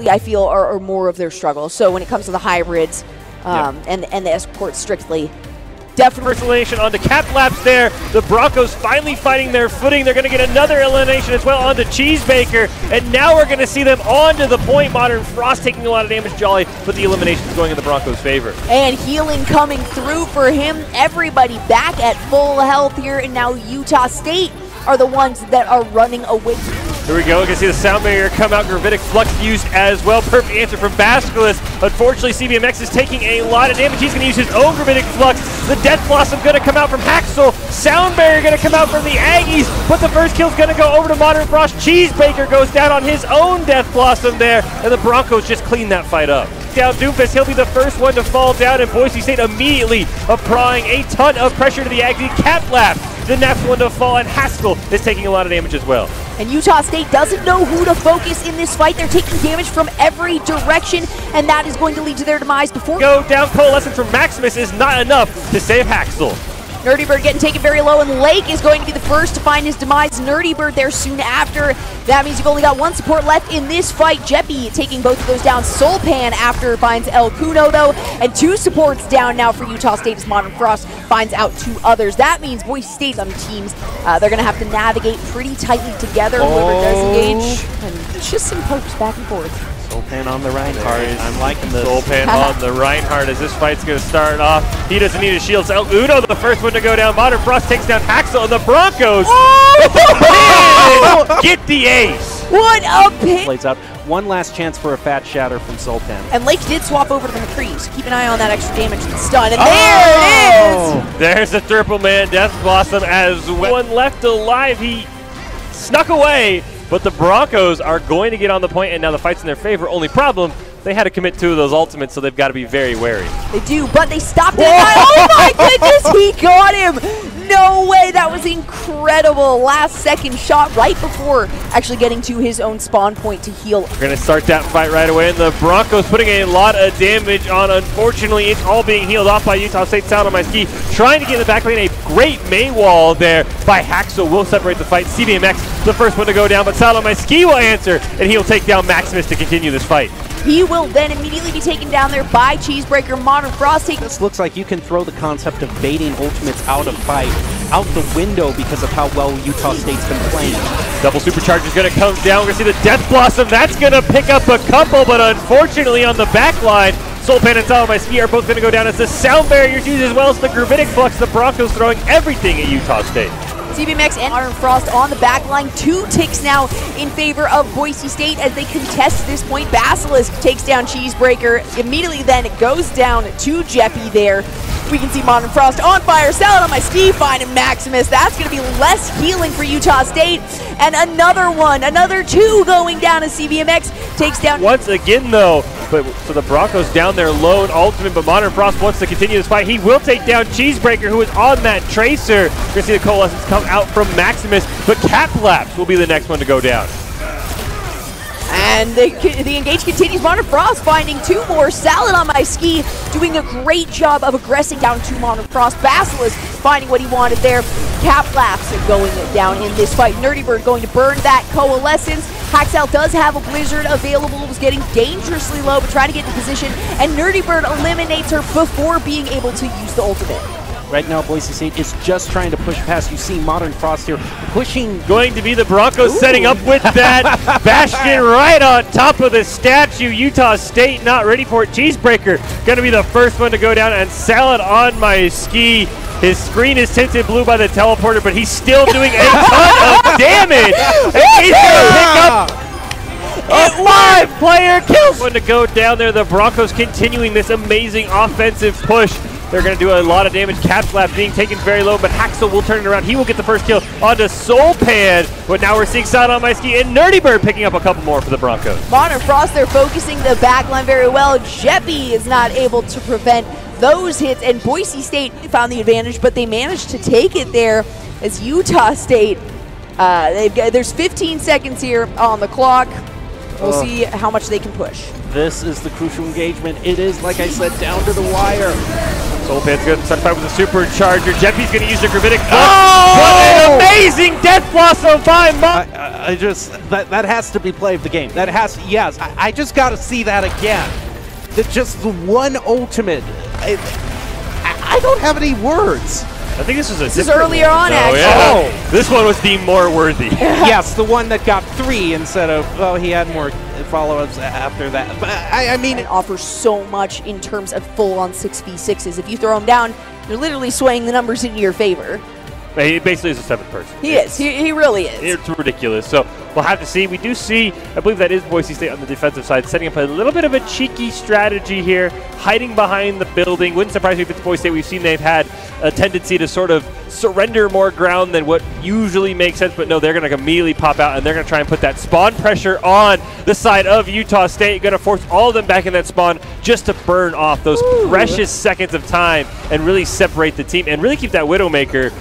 I feel are more of their struggle. So when it comes to the hybrids and the escorts strictly, definitely. First elimination onto Caplaps there. The Broncos finally finding their footing. They're going to get another elimination as well onto Cheesebaker. And now we're going to see them onto the point. Modern Frost taking a lot of damage, Jolly, but the elimination's going in the Broncos' favor. And healing coming through for him. Everybody back at full health here. And now Utah State are the ones that are running away. Here we go. We can see the sound barrier come out. Gravitic Flux used as well. Perfect answer from Basculus. Unfortunately, CBMX is taking a lot of damage. He's going to use his own Gravitic Flux. The Death Blossom going to come out from Haxel. Sound barrier going to come out from the Aggies. But the first kill's going to go over to Modern Frost. Cheesebaker goes down on his own Death Blossom there. And the Broncos just clean that fight up. Down Doomfist, he'll be the first one to fall down, and Boise State immediately applying a ton of pressure to the Aggies. Caplap, the next one to fall, and Haskell is taking a lot of damage as well. And Utah State doesn't know who to focus in this fight. They're taking damage from every direction, and that is going to lead to their demise before. Go down. Coalescence from Maximus is not enough to save Haxel. Nerdybird getting taken very low, and Lake is going to be the first to find his demise. Nerdybird there soon after. That means you've only got one support left in this fight. Jeppy taking both of those down. Soulpan after finds El Cuno though, and two supports down now for Utah State as Modern Frost finds out two others. That means Boise State, some teams, they're going to have to navigate pretty tightly together. Whoever does engage, and it's just some pokes back and forth. Soulpan on the Reinhardt. I'm liking this. Soulpan on the Reinhardt as this fight's going to start off. He doesn't need a shield. So El Uno, the first one to go down. Modern Frost takes down Haxel, and the Broncos get the ace. What a pick! Plays out. One last chance for a fat shatter from Soulpan. And Lake did swap over to the McCree, so keep an eye on that extra damage and stun. And there it is! There's the triple man Death Blossom as well. One left alive. He snuck away. But the Broncos are going to get on the point, and now the fight's in their favor. Only problem, they had to commit two of those ultimates, so they've got to be very wary. They do, but they stopped it. Oh my goodness, he got him! No way, that was incredible. Last second shot right before actually getting to his own spawn point to heal. We're going to start that fight right away, and the Broncos putting a lot of damage on. Unfortunately, it's all being healed off by Utah State. Sound on my ski, trying to get in the back lane. A great May wall there by Haxel will separate the fight. CBMX, the first one to go down, but Sound on my ski will answer, and he'll take down Maximus to continue this fight. He will then immediately be taken down there by Cheesebaker. Modern Frost taking. This looks like you can throw the concept of baiting ultimates out of fight out the window because of how well Utah State's been playing. Double supercharge is going to come down. We're going to see the Death Blossom. That's going to pick up a couple, but unfortunately on the back line, Soulpan and Sound on my ski are both going to go down as the sound barriers used as well as the Gravitic Flux. The Broncos throwing everything at Utah State. CBMX and Modern Frost on the back line. 2 ticks now in favor of Boise State as they contest this point. Basilisk takes down Cheesebaker. Immediately then it goes down to Jeppy there. We can see Modern Frost on fire. Salad on my ski, finding Maximus. That's going to be less healing for Utah State. And another one, another 2 going down as CBMX takes down. Once again though, so the Broncos down their lone ultimate, but Modern Frost wants to continue this fight. He will take down Cheesebaker, who is on that Tracer. You're going to see the Coalescence come out from Maximus, but Caplaps will be the next one to go down. And the engage continues. Modern Frost finding 2 more. Salad on my ski doing a great job of aggressing down to Modern Frost. Basilisk finding what he wanted there. Caplaps going down in this fight. Nerdybird going to burn that Coalescence. Haxel does have a Blizzard available. Was getting dangerously low, but trying to get in position. And Nerdybird eliminates her before being able to use the ultimate. Right now, Boise State is just trying to push past. You see Modern Frost here pushing. Going to be the Broncos setting up with that Bastion right on top of the statue. Utah State not ready for it. Cheesebaker going to be the first one to go down, and Salad on my ski. His screen is tinted blue by the teleporter, but he's still doing a ton of damage. And he's going to pick up a 5-player kill. One to go down there. The Broncos continuing this amazing offensive push. They're going to do a lot of damage. Caplap being taken very low, but Haxel will turn it around. He will get the first kill onto Soulpan. But now we're seeing Sound on my ski and Nerdybird picking up a couple more for the Broncos. Modern Frost, they're focusing the backline very well. Jeppy is not able to prevent those hits, and Boise State found the advantage, but they managed to take it there as Utah State. There's 15 seconds here on the clock. We'll see how much they can push. This is the crucial engagement. It is, like I said, down to the wire. Soulpan's going to start fight with a supercharger. Jeppy's going to use the Gravitic Flux. Oh! What an amazing Death Blossom by that has to be play of the game. That has, yes, I just got to see that again. Just the one ultimate. I don't have any words. I think this was This is earlier on, actually. Yeah. Oh, this one was deemed more worthy. Yes, the one that got 3 instead of, well, he had more follow-ups after that. But I mean, it offers so much in terms of full-on 6v6s. If you throw him down, you're literally swaying the numbers into your favor. He basically is a 7th person. He is. He really is. It's ridiculous. So we'll have to see. We do see, I believe that is Boise State on the defensive side, setting up a little bit of a cheeky strategy here, hiding behind the building. Wouldn't surprise me if it's Boise State. We've seen they've had a tendency to sort of surrender more ground than what usually makes sense, but no, they're going to immediately pop out, and they're going to try and put that spawn pressure on the side of Utah State. Going to force all of them back in that spawn just to burn off those precious seconds of time and really separate the team and really keep that Widowmaker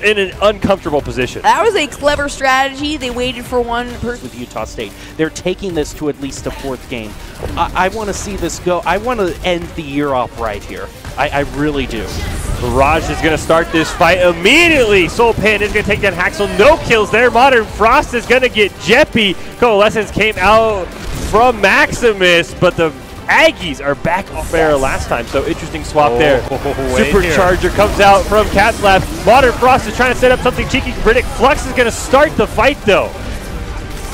in an uncomfortable position. That was a clever strategy. They waited for one person. With Utah State, they're taking this to at least a 4th game. I want to see this go. I want to end the year off right here. I really do. Raj is going to start this fight immediately. Soulpan is going to take down Haxel. No kills there. Modern Frost is going to get Jeppy. Coalescence came out from Maximus, but the Aggies are back off air last time, so interesting swap there. Supercharger comes out from Catslap. Modern Frost is trying to set up something cheeky. Riddick Flux is going to start the fight, though.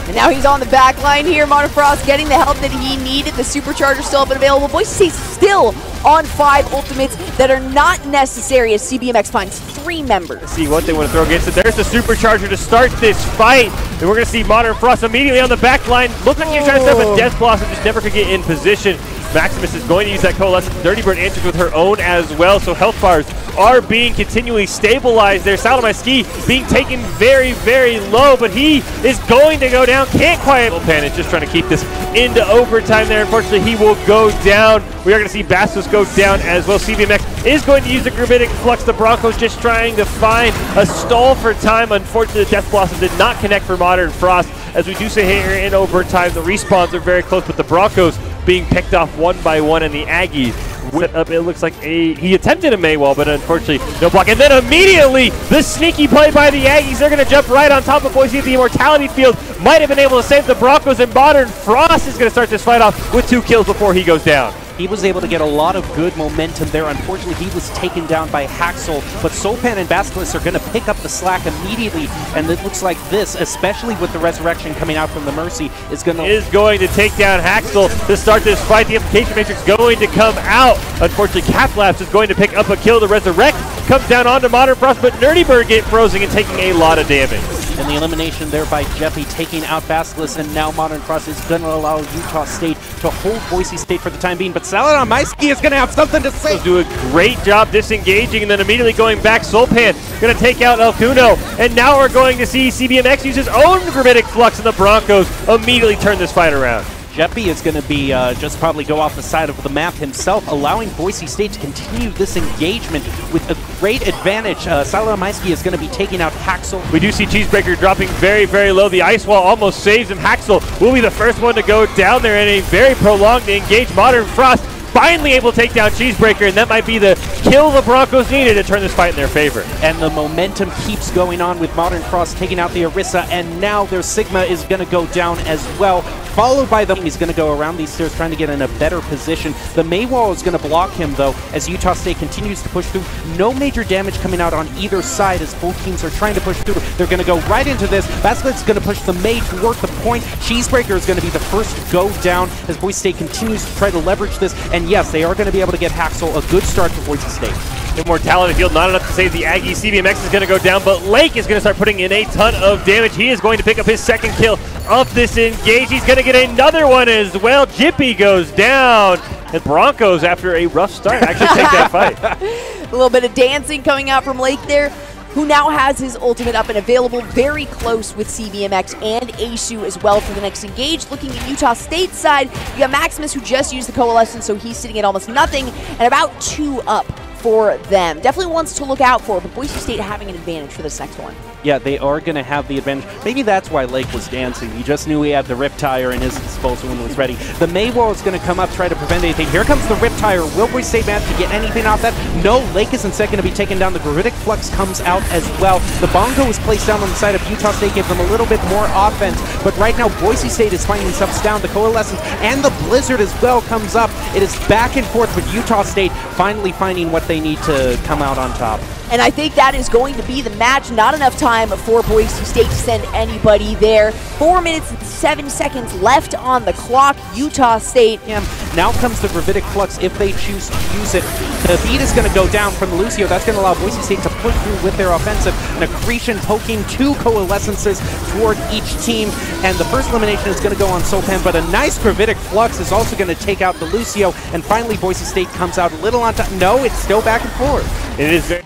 And now he's on the back line here. Modern Frost getting the help that he needed. The Supercharger still up and available. Boise State's still on 5 ultimates that are not necessary as CBMX finds 3 members. Let's see what they want to throw against it. There's the Supercharger to start this fight. And we're going to see Modern Frost immediately on the back line. Looked like he was trying to set up a Death Blossom, just never could get in position. Maximus is going to use that Coalescence. Dirty Bird answers with her own as well, so health bars are being continually stabilized there. Salamai being taken very, very low, but he is going to go down. Can't quiet. Pan is just trying to keep this into overtime there. Unfortunately, he will go down. We are going to see Bastos go down as well. CBMX is going to use the Gravitic Flux. The Broncos just trying to find a stall for time. Unfortunately, the Death Blossom did not connect for Modern Frost. As we do say here in overtime, the respawns are very close, but the Broncos being picked off one by one, and the Aggies set up, it looks like he attempted a Maywall, but unfortunately no block. And then immediately the sneaky play by the Aggies. They're going to jump right on top of Boise. The Immortality Field might have been able to save the Broncos, and Modern Frost is going to start this fight off with 2 kills before he goes down. He was able to get a lot of good momentum there. Unfortunately, he was taken down by Haxel, but Soulpan and Basilisk are going to pick up the slack immediately, and it looks like this, especially with the Resurrection coming out from the Mercy, is going to take down Haxel to start this fight. The Implication Matrix going to come out. Unfortunately, Catlaps is going to pick up a kill. The Resurrect comes down onto Modern Frost, but Nerdy Bird get frozen and taking a lot of damage. And the elimination there by Jeppy taking out Basilisk, and now Modern Frost is going to allow Utah State to hold Boise State for the time being, but Saladon Maisky is going to have something to say. He'll do a great job disengaging and then immediately going back. Soulpan going to take out El Cuno, and now we're going to see CBMX use his own Gravitic Flux, and the Broncos immediately turn this fight around. Jeppy is going to be just probably go off the side of the map himself, allowing Boise State to continue this engagement with a great advantage. Saladon Maisky is going to be taking out Haxel. We do see Cheesebreaker dropping very, very low. The ice wall almost saves him. Haxel will be the first one to go down there in a very prolonged engage. Modern Frost finally able to take down Cheesebreaker, and that might be the kill the Broncos needed to turn this fight in their favor. And the momentum keeps going on with Modern Frost taking out the Orisa, and now their Sigma is going to go down as well, followed by the... He's going to go around these stairs trying to get in a better position. The Maywall is going to block him, though, as Utah State continues to push through. No major damage coming out on either side as both teams are trying to push through. They're going to go right into this. Basilisk is going to push the May toward the point. Cheesebreaker is going to be the first to go down as Boise State continues to try to leverage this. And yes, they are going to be able to get Haxel a good start for Boise State. Immortality Field not enough to save the Aggie. CBMX is going to go down, but Lake is going to start putting in a ton of damage. He is going to pick up his second kill of this engage. He's going to get another one as well. Jippy goes down. And Broncos, after a rough start, actually take that fight. A little bit of dancing coming out from Lake there, who now has his ultimate up and available, very close with CBMX and Asu as well for the next engage. Looking at Utah State's side, you got Maximus, who just used the Coalescence, so he's sitting at almost nothing, and about 2 up for them. Definitely ones to look out for, but Boise State having an advantage for this next one. Yeah, they are going to have the advantage. Maybe that's why Lake was dancing. He just knew he had the Riptire in his disposal when he was ready. The Maywall is going to come up, try to prevent anything. Here comes the Riptire. Will Boise State manage to get anything off that? No, Lake is instead going to be taken down. The Gravitic Flux comes out as well. The Bongo is placed down on the side of Utah State, gave them a little bit more offense. But right now, Boise State is finding subs down. The Coalescence and the Blizzard as well comes up. It is back and forth with Utah State finally finding what they need to come out on top. And I think that is going to be the match. Not enough time for Boise State to send anybody there. 4 minutes and 7 seconds left on the clock. Utah State. Now comes the Gravitic Flux if they choose to use it. The beat is going to go down from the Lucio. That's going to allow Boise State to push through with their offensive. An Accretion poking 2 Coalescences toward each team. And the first elimination is going to go on Sopan, but a nice Gravitic Flux is also going to take out the Lucio. And finally, Boise State comes out a little on top. No, it's still back and forth. It is very